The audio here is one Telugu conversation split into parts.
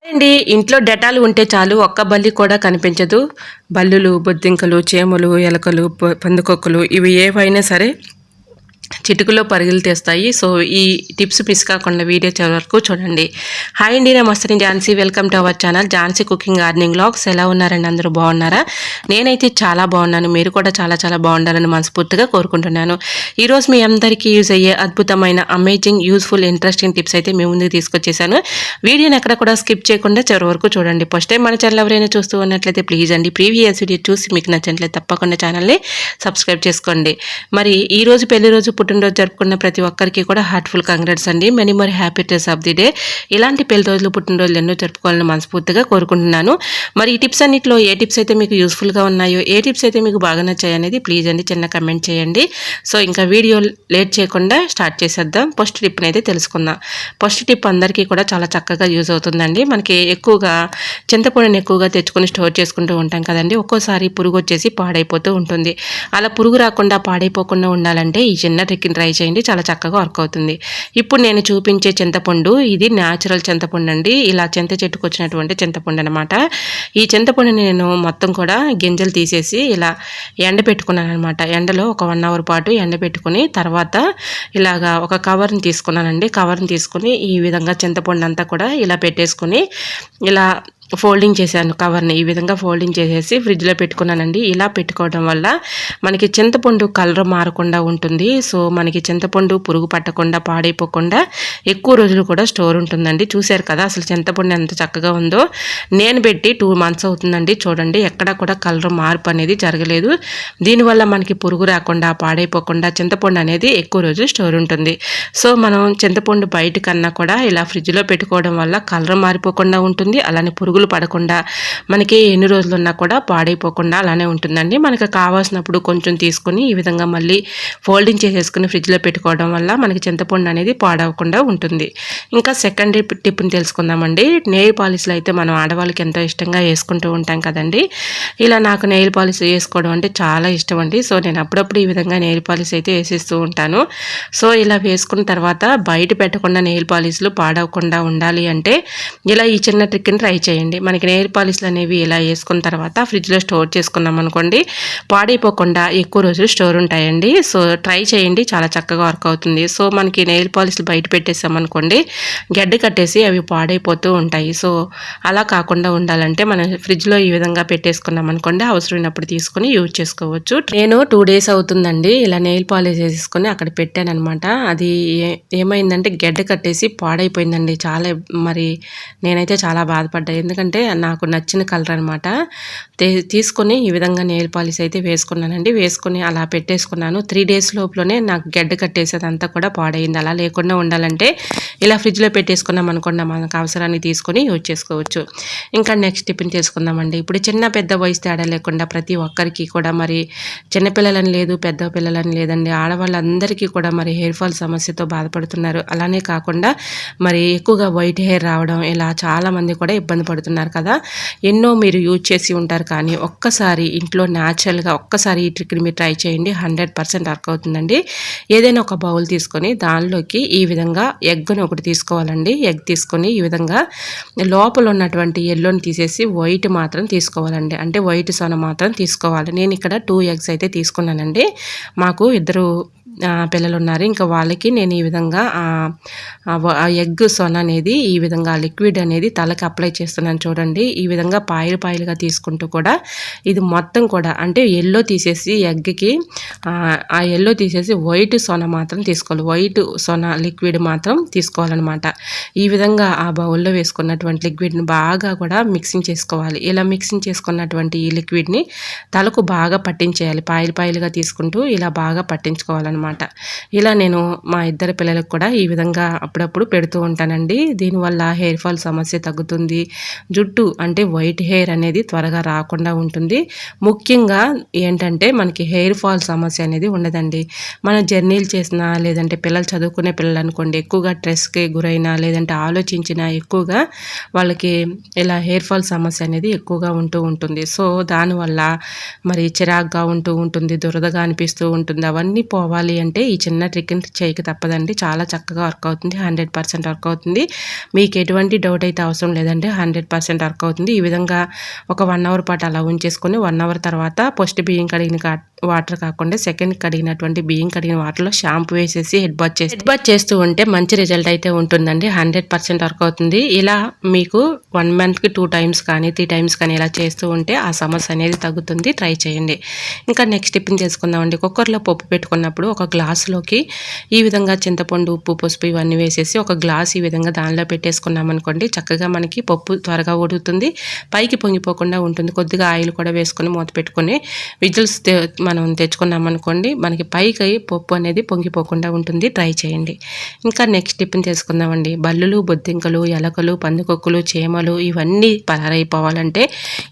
అండి ఇంట్లో డెటాల్ ఉంటే చాలు ఒక్క బల్లి కూడా కనిపించదు. బల్లులు, బొద్దింకలు, చీమలు, ఎలకలు, పందికొక్కులు ఇవి ఏవైనా సరే చిటికలో పరుగులు తీస్తాయి. సో ఈ టిప్స్ మిస్ కాకుండా వీడియో చివరి వరకు చూడండి. హాయ్ అండి, నమస్తే. నేను Jhansi. Welcome to our channel Jhansi cooking gardening vlogs. ఎలా ఉన్నారండి? అందరూ బాగున్నారా? నేనైతే చాలా బాగున్నాను. మీరు కూడా చాలా చాలా బాగుండాలని మనస్ఫూర్తిగా కోరుకుంటున్నాను. ఈరోజు మీ అందరికీ యూజ్ అయ్యే అద్భుతమైన అమేజింగ్ యూస్ఫుల్ ఇంట్రెస్టింగ్ టిప్స్ అయితే మీ ముందుకు తీసుకొచ్చేసాను. వీడియోని ఎక్కడ కూడా స్కిప్ చేయకుండా చివరి వరకు చూడండి. ఫస్ట్ టైం మన ఛానల్ ఎవరైనా చూస్తూ ఉన్నట్లయితే ప్లీజ్ అండి ప్రీవియస్ వీడియో చూసి మీకు నచ్చినట్లయితే తప్పకుండా ఛానల్ని సబ్స్క్రైబ్ చేసుకోండి. మరి ఈ రోజు పెళ్లి రోజు, పుట్టినరోజు జరుపుకున్న ప్రతి ఒక్కరికి కూడా హార్ట్ఫుల్ కంగ్రాట్స్ అండి. Many more happy returns of the day. ఇలాంటి పెళ్లి రోజులు, పుట్టినరోజులు ఎన్నో జరుపుకోవాలని మనస్ఫూర్తిగా కోరుకుంటున్నాను. మరి ఈ టిప్స్ అన్నింటిలో ఏ టిప్స్ అయితే మీకు యూస్ఫుల్గా ఉన్నాయో, ఏ టిప్స్ అయితే మీకు బాగా నచ్చాయి అనేది ప్లీజ్ అండి చిన్న కమెంట్ చేయండి. సో ఇంకా వీడియో లేట్ చేయకుండా స్టార్ట్ చేసేద్దాం. ఫస్ట్ టిప్ని అయితే తెలుసుకుందాం. ఫస్ట్ టిప్ అందరికీ కూడా చాలా చక్కగా యూజ్ అవుతుందండి. మనకి ఎక్కువగా చింతపండుని ఎక్కువగా తెచ్చుకొని స్టోర్ చేసుకుంటూ ఉంటాం కదండి. ఒక్కోసారి పురుగు వచ్చేసి పాడైపోతూ ఉంటుంది. అలా పురుగు రాకుండా, పాడైపోకుండా ఉండాలంటే ఈ చిన్న ట్రిక్ని ట్రై చేయండి. చాలా చక్కగా వర్క్ అవుతుంది. ఇప్పుడు నేను చూపించే చింతపండు ఇది న్యాచురల్ చింతపండు అండి. ఇలా చింత చెట్టుకు వచ్చినటువంటి చింతపండు అనమాట. ఈ చింతపండుని నేను మొత్తం కూడా గింజలు తీసేసి ఇలా ఎండబెట్టుకున్నాను అనమాట. ఎండలో ఒక 1 అవర్ పాటు ఎండబెట్టుకుని తర్వాత ఇలాగా ఒక కవర్ని తీసుకున్నానండి. కవర్ని తీసుకుని ఈ విధంగా చింతపండు అంతా కూడా ఇలా పెట్టేసుకుని ఇలా ఫోల్డింగ్ చేశాను. కవర్ని ఈ విధంగా ఫోల్డింగ్ చేసేసి ఫ్రిడ్జ్లో పెట్టుకున్నానండి. ఇలా పెట్టుకోవడం వల్ల మనకి చింతపండు కలర్ మారకుండా ఉంటుంది. సో మనకి చింతపండు పురుగు పట్టకుండా, పాడైపోకుండా ఎక్కువ రోజులు కూడా స్టోర్ ఉంటుందండి. చూశారు కదా అసలు చింతపండు ఎంత చక్కగా ఉందో. నేను పెట్టి 2 మంత్స్ అవుతుందండి. చూడండి ఎక్కడ కూడా కలర్ మార్పు అనేది జరగలేదు. దీనివల్ల మనకి పురుగు రాకుండా, పాడైపోకుండా చింతపండు అనేది ఎక్కువ రోజులు స్టోర్ ఉంటుంది. సో మనం చింతపండు బయట కన్నా కూడా ఇలా ఫ్రిడ్జ్లో పెట్టుకోవడం వల్ల కలర్ మారిపోకుండా ఉంటుంది. అలానే పురుగులు పడకుండా మనకి ఎన్ని రోజులు ఉన్నా కూడా పాడైపోకుండా అలానే ఉంటుందండి. మనకు కావాల్సినప్పుడు కొంచెం తీసుకొని ఈ విధంగా మళ్ళీ ఫోల్డింగ్ చేసేసుకుని ఫ్రిడ్జ్లో పెట్టుకోవడం వల్ల మనకి చింతపండు అనేది పాడవకుండా ఉంటుంది. ఇంకా సెకండ్ టిప్ని తెలుసుకుందామండి. నెయిల్ పాలిష్లు అయితే మనం ఆడవాళ్ళకి ఎంతో ఇష్టంగా వేసుకుంటూ ఉంటాం కదండి. ఇలా నాకు నెయిల్ పాలిష్ వేసుకోవడం అంటే చాలా ఇష్టం అండి. సో నేను అప్పుడప్పుడు ఈ విధంగా నెయిల్ పాలిష్ అయితే వేసేస్తూ ఉంటాను. సో ఇలా వేసుకున్న తర్వాత బయట పెట్టకుండా నెయిల్ పాలిష్లు పాడవకుండా ఉండాలి అంటే ఇలా ఈ చిన్న ట్రిక్ని ట్రై చేయండి. మనకి నెయిల్ పాలిష్లు అనేవి ఇలా వేసుకున్న తర్వాత ఫ్రిడ్జ్లో స్టోర్ చేసుకున్నాం అనుకోండి, పాడైపోకుండా ఎక్కువ రోజులు స్టోర్ ఉంటాయండి. సో ట్రై చేయండి, చాలా చక్కగా వర్క్ అవుతుంది. సో మనకి నెయిల్ పాలిష్లు బయట పెట్టేసామనుకోండి, గడ్డ కట్టేసి అవి పాడైపోతూ ఉంటాయి. సో అలా కాకుండా ఉండాలంటే మనం ఫ్రిడ్జ్లో ఈ విధంగా పెట్టేసుకున్నాం అనుకోండి, అవసరమైనప్పుడు తీసుకొని యూజ్ చేసుకోవచ్చు. నేను 2 డేస్ అవుతుందండి ఇలా నెయిల్ పాలిష్ వేసుకొని అక్కడ పెట్టానమాట. అది ఏమైందంటే గడ్డ కట్టేసి పాడైపోయిందండి. చాలా మరి నేనైతే చాలా బాధపడ్డా. ఎందుకంటే నాకు నచ్చిన కలర్ అనమాట. తీసుకొని ఈ విధంగా నెయిల్ పాలిష్ అయితే వేసుకున్నానండి. వేసుకొని అలా పెట్టేసుకున్నాను. 3 డేస్ లోపలనే నాకు గడ్డ కట్టేసేదంతా కూడా పాడైంది. అలా లేకుండా ఉండాలంటే ఇలా ఫ్రిడ్జ్లో పెట్టేసుకున్నాం అనుకోండి, మనకు అవసరానికి తీసుకొని యూజ్ చేసుకోవచ్చు. ఇంకా నెక్స్ట్ టిఫిన్ చేసుకుందామండి. ఇప్పుడు చిన్న పెద్ద వయసు తేడా లేకుండా ప్రతి ఒక్కరికి కూడా మరి చిన్నపిల్లలని లేదు, పెద్ద పిల్లలని లేదండి, ఆడవాళ్ళందరికీ కూడా మరి హెయిర్ ఫాల్ సమస్యతో బాధపడుతున్నారు. అలానే కాకుండా మరి ఎక్కువగా వైట్ హెయిర్ రావడం, ఇలా చాలామంది కూడా ఇబ్బంది పడుతున్నారు కదా. ఎన్నో మీరు యూజ్ చేసి ఉంటారు, కానీ ఒక్కసారి ఇంట్లో న్యాచురల్గా ఒక్కసారి ఈ ట్రిక్ని మీరు ట్రై చేయండి. 100% వర్క్ అవుతుందండి. ఏదైనా ఒక బౌల్ తీసుకొని దానిలోకి ఈ విధంగా ఎగ్ని ఒకటి తీసుకోవాలండి. ఎగ్ తీసుకొని ఈ విధంగా లోపల ఉన్నటువంటి ఎల్లోని తీసేసి వైట్ మాత్రం తీసుకోవాలండి. అంటే వైట్ సొన మాత్రం తీసుకోవాలి. నేను ఇక్కడ 2 ఎగ్స్ అయితే తీసుకున్నానండి. మాకు 2 పిల్లలు ఉన్నారు. ఇంకా వాళ్ళకి నేను ఈ విధంగా ఎగ్ సొన అనేది ఈ విధంగా లిక్విడ్ అనేది తలకి అప్లై చేస్తున్నాను. చూడండి ఈ విధంగా పాయలు పాయలుగా తీసుకుంటూ కూడా ఇది మొత్తం కూడా అంటే ఎల్లో తీసేసి ఎగ్కి ఆ ఎల్లో తీసేసి వైట్ సొన మాత్రం తీసుకోవాలి. వైట్ సొన లిక్విడ్ మాత్రం తీసుకోవాలన్నమాట. ఈ విధంగా ఆ బౌల్లో వేసుకున్నటువంటి లిక్విడ్ని బాగా కూడా మిక్సింగ్ చేసుకోవాలి. ఇలా మిక్సింగ్ చేసుకున్నటువంటి ఈ లిక్విడ్ని తలకు బాగా పట్టించేయాలి. పాయలు పాయలుగా తీసుకుంటూ ఇలా బాగా పట్టించుకోవాలన్నమాట. ఇలా నేను మా 2 పిల్లలకు కూడా ఈ విధంగా అప్పుడప్పుడు పెడుతూ ఉంటానండి. దీనివల్ల హెయిర్ ఫాల్ సమస్య తగ్గుతుంది. జుట్టు అంటే వైట్ హెయిర్ అనేది త్వరగా రాకుండా ఉంటుంది. ముఖ్యంగా ఏంటంటే మనకి హెయిర్ ఫాల్ సమస్య అనేది ఉండదండి. మనం జర్నీలు చేసినా, లేదంటే పిల్లలు చదువుకునే పిల్లలు అనుకోండి, ఎక్కువగా స్ట్రెస్కి గురైనా, లేదంటే ఆలోచించినా ఎక్కువగా వాళ్ళకి ఇలా హెయిర్ ఫాల్ సమస్య అనేది ఎక్కువగా ఉంటూ ఉంటుంది. సో దానివల్ల మరి చిరాగ్గా ఉంటూ ఉంటుంది, దురదగా అనిపిస్తూ ఉంటుంది. అవన్నీ పోవాలి పోవాలి అంటే ఈ చిన్న ట్రిక్ని చేయక తప్పదండి. చాలా చక్కగా వర్క్ అవుతుంది. 100% వర్క్ అవుతుంది. మీకు ఎటువంటి డౌట్ అయితే అవసరం లేదండి. 100% వర్క్ అవుతుంది. ఈ విధంగా ఒక 1 అవర్ పాటు అలా ఉంచేసుకొని 1 అవర్ తర్వాత ఫస్ట్ బియ్యం కడిగిన వాటర్ కాకుండా సెకండ్ కడిగినటువంటి బియ్యం కడిగిన వాటర్లో షాంపూ వేసేసి హెడ్ బాత్ చేస్తూ ఉంటే మంచి రిజల్ట్ అయితే ఉంటుందండి. 100% వర్క్ అవుతుంది. ఇలా మీకు 1 మంత్కి 2 టైమ్స్ కానీ 3 టైమ్స్ కానీ ఇలా చేస్తూ ఉంటే ఆ సమస్య అనేది తగ్గుతుంది. ట్రై చేయండి. ఇంకా నెక్స్ట్ టిఫిన్ చేసుకుందామండి. కుక్కర్లో పప్పు పెట్టుకున్నప్పుడు ఒక గ్లాసులోకి ఈ విధంగా చింతపండు, ఉప్పు, పసుపు ఇవన్నీ వేసేసి ఒక గ్లాస్ ఈ విధంగా దానిలో పెట్టేసుకున్నాం అనుకోండి, చక్కగా మనకి పప్పు త్వరగా ఉడుకుతుంది, పైకి పొంగిపోకుండా ఉంటుంది. కొద్దిగా ఆయిల్ కూడా వేసుకొని మూత పెట్టుకొని విజిల్స్ మనం తెచ్చుకున్నాం అనుకోండి, మనకి పైకి పప్పు అనేది పొంగిపోకుండా ఉంటుంది. ట్రై చేయండి. ఇంకా నెక్స్ట్ టిఫిన్ చేసుకుందామండి. బల్లులు, బొద్దింకలు, ఎలకలు, పందికొక్కులు, చీమలు ఇవన్నీ పరారైపోవాలంటే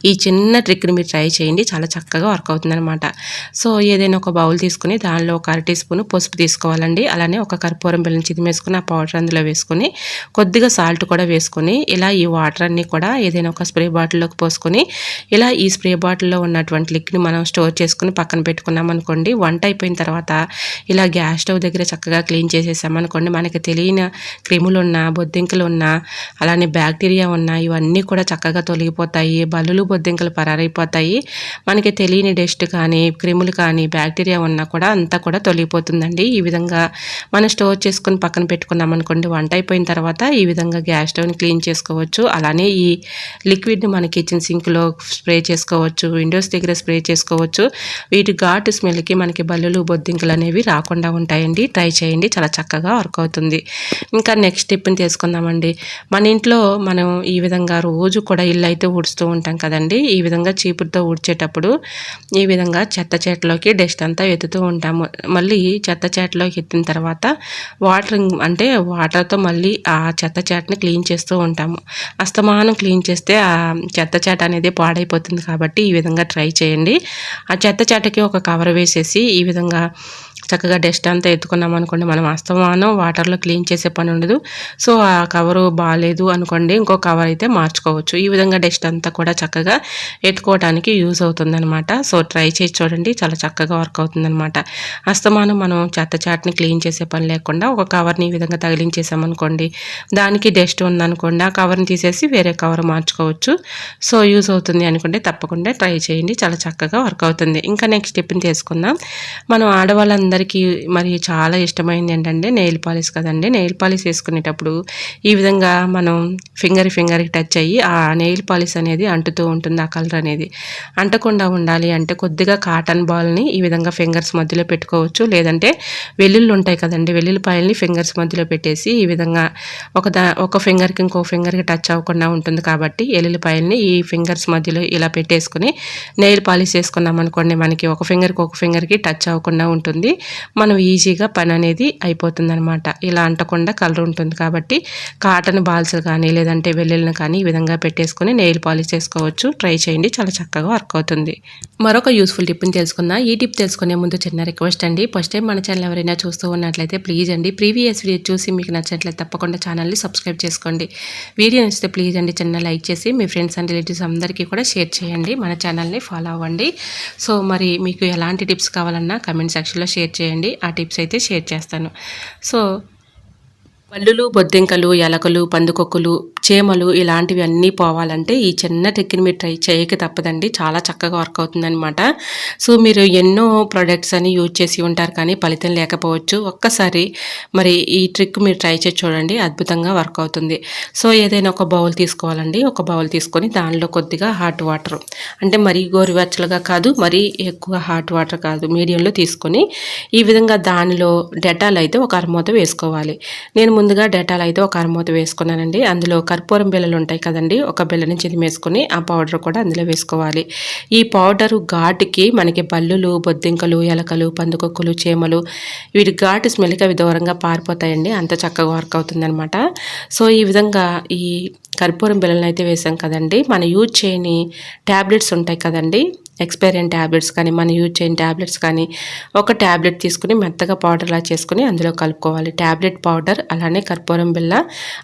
ఈ చిన్న ట్రిక్ని మీరు ట్రై చేయండి. చాలా చక్కగా వర్క్ అవుతుంది అనమాట. సో ఏదైనా ఒక బౌల్ తీసుకుని దానిలో ఒక 1/2 టీ స్పూన్ పసుపు తీసుకోవాలండి. అలానే ఒక కర్పూరం బిళ్ళని చిదిమేసుకుని ఆ పౌడర్ అందులో వేసుకొని కొద్దిగా సాల్ట్ కూడా వేసుకొని ఇలా ఈ వాటర్ అన్నీ కూడా ఏదైనా ఒక స్ప్రే బాటిల్లోకి పోసుకొని ఇలా ఈ స్ప్రే బాటిల్లో ఉన్నటువంటి లిక్విడ్ని మనం స్టోర్ చేసుకుని పక్కన పెట్టుకున్నాం అనుకోండి, వంట అయిపోయిన తర్వాత ఇలా గ్యాస్ స్టవ్ దగ్గర చక్కగా క్లీన్ చేసేసామనుకోండి, మనకి తెలియని క్రిములు ఉన్నా, బొద్దింకలు ఉన్నా, అలానే బ్యాక్టీరియా ఉన్నా ఇవన్నీ కూడా చక్కగా తొలగిపోతాయి. బల్లులు, బొద్దింకలు పరారైపోతాయి. మనకి తెలియని డస్ట్ కానీ, క్రిములు కానీ, బ్యాక్టీరియా ఉన్నా కూడా అంతా కూడా తొలగిపోతుందండి. ఈ విధంగా మనం స్టోర్ చేసుకుని పక్కన పెట్టుకున్నాం అనుకోండి, వంట అయిపోయిన తర్వాత ఈ విధంగా గ్యాస్ స్టవ్ని క్లీన్ చేసుకోవచ్చు. అలానే ఈ లిక్విడ్ని మన కిచెన్ సింక్లో స్ప్రే చేసుకోవచ్చు, విండోస్ దగ్గర స్ప్రే చేసుకోవచ్చు. వీటి ఘాటు స్మెల్కి మనకి బల్లులు, బొద్దింకలు అనేవి రాకుండా ఉంటాయండి. ట్రై చేయండి. చాలా చక్కగా వర్క్ అవుతుంది. ఇంకా నెక్స్ట్ టిప్ని తీసుకుందామండి. మన ఇంట్లో మనం ఈ విధంగా రోజు కూడా ఇల్లు అయితే ఊడుస్తూ ఉంటాం కదండి. ఈ విధంగా చీపురుతో ఊడ్చేటప్పుడు ఈ విధంగా చెత్త చేటలోకి డస్ట్ అంతా ఎత్తుతూ ఉంటాము. మళ్ళీ చెత్త చేటలోకి ఎత్తిన తర్వాత వాటర్తో మళ్ళీ ఆ చెత్త చేటని క్లీన్ చేస్తూ ఉంటాము. అస్తమానం క్లీన్ చేస్తే ఆ చెత్త చేట అనేది పాడైపోతుంది. కాబట్టి ఈ విధంగా ట్రై చేయండి. ఆ చెత్త చేటకి ఒక కవర్ వేసేసి ఈ విధంగా చక్కగా డస్ట్ అంతా ఎత్తుకున్నాం అనుకోండి, మనం అస్తమానం వాటర్లో క్లీన్ చేసే పని ఉండదు. సో ఆ కవరు బాగాలేదు అనుకోండి, ఇంకో కవర్ అయితే మార్చుకోవచ్చు. ఈ విధంగా డస్ట్ అంతా కూడా చక్కగా ఎత్తుకోవడానికి యూజ్ అవుతుందన్నమాట. సో ట్రై చేసి చూడండి. చాలా చక్కగా వర్క్ అవుతుందన్నమాట. అస్తమానం మనం చెత్త చాట్ని క్లీన్ చేసే పని లేకుండా ఒక కవర్ని ఈ విధంగా తగిలించేసామనుకోండి, దానికి డస్ట్ ఉందనుకోండి, ఆ కవర్ని తీసేసి వేరే కవర్ మార్చుకోవచ్చు. సో యూజ్ అవుతుంది అనుకుంటే తప్పకుండా ట్రై చేయండి. చాలా చక్కగా వర్క్ అవుతుంది. ఇంకా నెక్స్ట్ టిప్ని తీసుకుందాం. మనం ఆడవాళ్ళందరికీ మరి చాలా ఇష్టమైంది ఏంటంటే నెయిల్ పాలిష్ కదండి. నెయిల్ పాలిష్ వేసుకునేటప్పుడు ఈ విధంగా మనం ఫింగర్కి టచ్ అయ్యి ఆ నెయిల్ పాలిష్ అనేది అంటుతూ ఉంటుంది. ఆ కలర్ అనేది అంటకుండా ఉండాలి అంటే కొద్దిగా కాటన్ బాల్ని ఈ విధంగా ఫింగర్స్ మధ్యలో పెట్టుకోవచ్చు. లేదంటే వెల్లుల్లి ఉంటాయి కదండి, వెల్లుల్లిపాయల్ని ఫింగర్స్ మధ్యలో పెట్టేసి ఈ విధంగా ఒక ఫింగర్కి ఇంకో ఫింగర్కి టచ్ అవ్వకుండా ఉంటుంది కాబట్టి ఎల్లుల్లిపాయల్ని ఈ ఫింగర్స్ మధ్యలో ఇలా పెట్టేసుకుని నెయిల్ పాలిష్ వేసుకున్నాం అనుకోండి, మనకి ఒక ఫింగర్కి టచ్ అవ్వకుండా ఉంటుంది. మనం ఈజీగా పని అనేది అయిపోతుంది అనమాట. ఇలా అంటకుండా కలర్ ఉంటుంది కాబట్టి కాటన్ బాల్స్ కానీ లేదంటే వెల్లుల్లిని కానీ ఈ విధంగా పెట్టేసుకొని నెయిల్ పాలిష్ చేసుకోవచ్చు. ట్రై చేయండి. చాలా చక్కగా వర్క్ అవుతుంది. మరొక యూస్ఫుల్ టిప్ని తెలుసుకుందాం. ఈ టిప్ తెలుసుకునే ముందు చిన్న రిక్వెస్ట్ అండి. ఫస్ట్ టైం మన ఛానల్ ఎవరైనా చూస్తూ ఉన్నట్లయితే ప్లీజ్ అండి, ప్రీవియస్ వీడియో చూసి మీకు నచ్చినట్లయితే తప్పకుండా ఛానల్ని సబ్స్క్రైబ్ చేసుకోండి. వీడియో నచ్చితే ప్లీజ్ అండి చిన్న లైక్ చేసి మీ ఫ్రెండ్స్ అండ్ రిలేటివ్స్ అందరికీ కూడా షేర్ చేయండి. మన ఛానల్ని ఫాలో అవ్వండి. సో మరి మీకు ఎలాంటి టిప్స్ కావాలన్నా కమెంట్ సెక్షన్లో షేర్ చేయండి. ఆ టిప్స్ అయితే షేర్ చేస్తాను. సో బల్లులు, బొద్దింకలు, ఎలకలు, పందికొక్కులు, చీమలు ఇలాంటివి అన్నీ పోవాలంటే ఈ చిన్న ట్రిక్ని మీరు ట్రై చేయక తప్పదండి. చాలా చక్కగా వర్క్ అవుతుందన్నమాట. సో మీరు ఎన్నో ప్రొడక్ట్స్ అని యూజ్ చేసి ఉంటారు కానీ ఫలితం లేకపోవచ్చు. ఒక్కసారి మరి ఈ ట్రిక్ మీరు ట్రై చేసి చూడండి, అద్భుతంగా వర్క్ అవుతుంది. సో ఏదైనా ఒక బౌల్ తీసుకోవాలండి. ఒక బౌల్ తీసుకొని దానిలో కొద్దిగా హాట్ వాటర్, అంటే మరీ గోరువెచ్చలుగా కాదు, మరీ ఎక్కువ హాట్ వాటర్ కాదు, మీడియంలో తీసుకొని ఈ విధంగా దానిలో డెటాల్ అయితే ఒక అరమూత వేసుకోవాలి. నేను ముందుగా డెటాల్ అయితే ఒక అరమూత వేసుకున్నానండి. అందులో కర్పూరం బిళ్ళలు ఉంటాయి కదండి, ఒక బిళ్ళని చిదిమేసుకొని ఆ పౌడర్ కూడా అందులో వేసుకోవాలి. ఈ పౌడరు ఘాటుకి మనకి బల్లులు, బొద్దింకలు, ఎలకలు, పందికొక్కులు, చీమలు వీటి ఘాటు స్మెల్కి అవి దూరంగా పారిపోతాయండి. అంత చక్కగా వర్క్ అవుతుందన్నమాట. సో ఈ విధంగా ఈ కర్పూరం బిళ్ళలను అయితే వేసాం కదండి, మనం యూజ్ చేయని ట్యాబ్లెట్స్ ఉంటాయి కదండి, ఎక్స్పైర్ అయిన ట్యాబ్లెట్స్ కానీ మనం యూజ్ చేయని ట్యాబ్లెట్స్ కానీ ఒక ట్యాబ్లెట్ తీసుకుని మెత్తగా పౌడర్లా చేసుకుని అందులో కలుపుకోవాలి. ట్యాబ్లెట్ పౌడర్, అలానే కర్పూరం బిళ్ళ,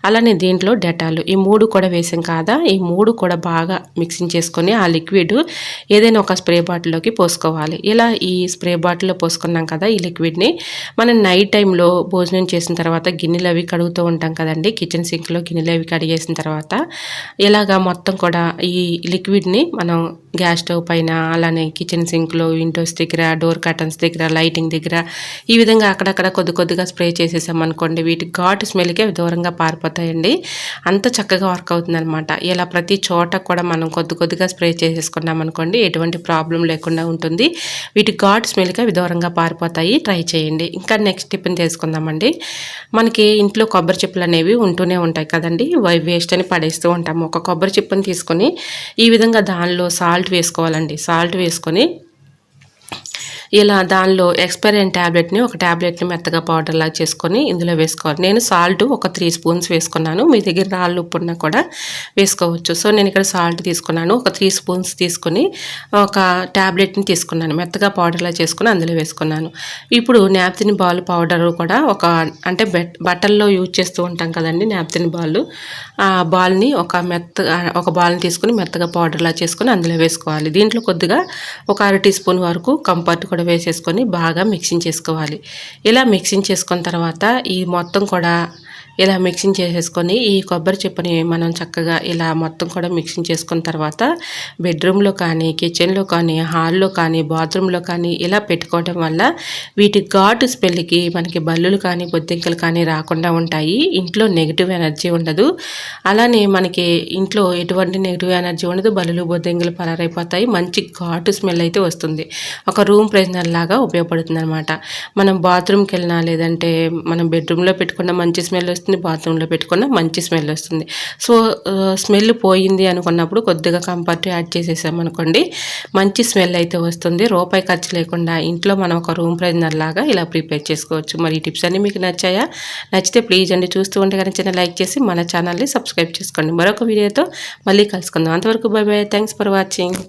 అలానే దీంట్లో డెటాల్, ఈ 3 కూడా వేసాం కదా, ఈ 3 కూడా బాగా మిక్సింగ్ చేసుకొని ఆ లిక్విడ్ ఏదైనా ఒక స్ప్రే బాటిల్లోకి పోసుకోవాలి. ఇలా ఈ స్ప్రే బాటిల్లో పోసుకున్నాం కదా ఈ లిక్విడ్ని మనం నైట్ టైంలో భోజనం చేసిన తర్వాత గిన్నెలు అవి కడుగుతూ ఉంటాం కదండి, కిచెన్ సింక్లో గిన్నెలు అవి కడిగేసిన తర్వాత ఇలాగా మొత్తం కూడా ఈ లిక్విడ్ని మనం గ్యాస్ స్టవ్ పైన, అలానే కిచెన్ సింక్లో, విండోస్ దగ్గర, డోర్ కర్టన్స్ దగ్గర, లైటింగ్ దగ్గర ఈ విధంగా అక్కడక్కడ కొద్దిగా స్ప్రే చేసేసామనుకోండి, వీటి ఘాటు స్మెల్కి అవి దూరంగా పారిపోతాయండి. అంత చక్కగా వర్క్ అవుతుందనమాట. ఇలా ప్రతి చోట కూడా మనం కొద్దిగా స్ప్రే చేసేసుకున్నాం అనుకోండి, ఎటువంటి ప్రాబ్లం లేకుండా ఉంటుంది. వీటి ఘాటు స్మెల్కి అవి దూరంగా పారిపోతాయి. ట్రై చేయండి. ఇంకా నెక్స్ట్ టిప్ని తెలుసుకుందామండి. మనకి ఇంట్లో కొబ్బరి చిప్పలు అనేవి ఉంటూనే ఉంటాయి కదండి, వేస్ట్ అని పడేస్తూ ఉంటాము. ఒక కొబ్బరి చిప్పని తీసుకొని ఈ విధంగా దానిలో సాల్ట్ వేసుకోవాలండి. సాల్ట్ వేసుకొని ఇలా దానిలో ఎక్స్పైర్ అయిన ట్యాబ్లెట్ని, ఒక ట్యాబ్లెట్ని మెత్తగా పౌడర్ లాగా చేసుకొని ఇందులో వేసుకోవాలి. నేను సాల్ట్ ఒక 3 స్పూన్స్ వేసుకున్నాను. మీ దగ్గర రాళ్ళు ఉప్పు ఉన్నా కూడా వేసుకోవచ్చు. సో నేను ఇక్కడ సాల్ట్ తీసుకున్నాను. ఒక 3 స్పూన్స్ తీసుకొని ఒక ట్యాబ్లెట్ని తీసుకున్నాను, మెత్తగా పౌడర్లా చేసుకుని అందులో వేసుకున్నాను. ఇప్పుడు నాప్థిన్ బాల్ పౌడర్ కూడా అంటే బట్టల్లో యూజ్ చేస్తూ ఉంటాం కదండి నాప్థిన్ బాల్, ఆ బాల్ని ఒక బాల్ని తీసుకుని మెత్తగా పౌడర్లా చేసుకొని అందులో వేసుకోవాలి. దీంట్లో కొద్దిగా ఒక 1/2 టీ స్పూన్ వరకు కంఫర్ట్ కూడా వేసేసుకొని బాగా మిక్సింగ్ చేసుకోవాలి. ఇలా మిక్సింగ్ చేసుకున్న తర్వాత ఈ మొత్తం కూడా ఇలా మిక్సింగ్ చేసేసుకొని ఈ కొబ్బరి చిప్పని మనం చక్కగా ఇలా మొత్తం కూడా మిక్సింగ్ చేసుకున్న తర్వాత బెడ్రూమ్లో కానీ, కిచెన్లో కానీ, హాల్లో కానీ, బాత్రూంలో కానీ ఇలా పెట్టుకోవడం వల్ల వీటి ఘాటు స్మెల్కి మనకి బల్లులు కానీ, బొద్దింకలు కానీ రాకుండా ఉంటాయి. ఇంట్లో నెగిటివ్ ఎనర్జీ ఉండదు. అలానే మనకి ఇంట్లో ఎటువంటి నెగిటివ్ ఎనర్జీ ఉండదు. బల్లులు, బొద్దింకలు పరారైపోతాయి. మంచి ఘాటు స్మెల్ అయితే వస్తుంది. ఒక రూమ్ ఫ్రెషనర్ లాగా ఉపయోగపడుతుంది అనమాట. మనం బాత్రూమ్కి వెళ్ళినా, లేదంటే మనం బెడ్రూమ్లో పెట్టుకున్న మంచి స్మెల్ వస్తుంది, బాత్రూంలో పెట్టుకున్న మంచి స్మెల్ వస్తుంది. సో స్మెల్ పోయింది అనుకున్నప్పుడు కొద్దిగా కంఫర్ట్ యాడ్ చేసేసామనుకోండి, మంచి స్మెల్ అయితే వస్తుంది. రూపాయి ఖర్చు లేకుండా ఇంట్లో మనం ఒక రూమ్ ఫ్రెషనర్ లాగా ఇలా ప్రిపేర్ చేసుకోవచ్చు. మరి ఈ టిప్స్ అన్నీ మీకు నచ్చాయా? నచ్చితే ప్లీజ్ అండి, చూస్తూ ఉంటే కనుక చిన్న లైక్ చేసి మన ఛానల్ని సబ్స్క్రైబ్ చేసుకోండి. మరొక వీడియోతో మళ్ళీ కలుసుకుందాం. అంతవరకు by by. Thanks for watching.